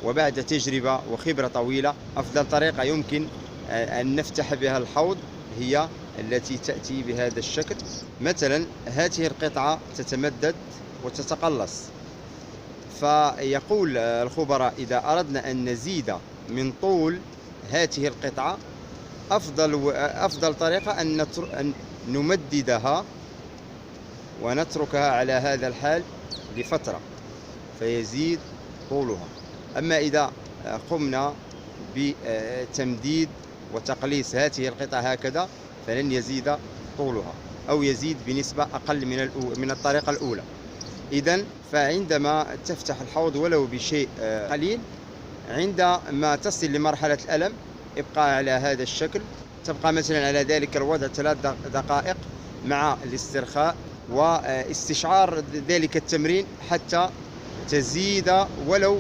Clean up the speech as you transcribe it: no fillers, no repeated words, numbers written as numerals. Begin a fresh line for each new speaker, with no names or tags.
وبعد تجربة وخبرة طويلة أفضل طريقة يمكن أن نفتح بها الحوض هي التي تأتي بهذا الشكل. مثلا هذه القطعة تتمدد وتتقلص، فيقول الخبراء إذا أردنا أن نزيد من طول هذه القطعة أفضل طريقة أن نمددها ونتركها على هذا الحال لفترة فيزيد طولها. أما إذا قمنا بتمديد وتقليص هذه القطعة هكذا فلن يزيد طولها أو يزيد بنسبة أقل من الطريقة الأولى. إذن فعندما تفتح الحوض ولو بشيء قليل، عندما تصل لمرحلة الألم ابقى على هذا الشكل، تبقى مثلا على ذلك الوضع 3 دقائق مع الاسترخاء واستشعار ذلك التمرين حتى تزيد ولو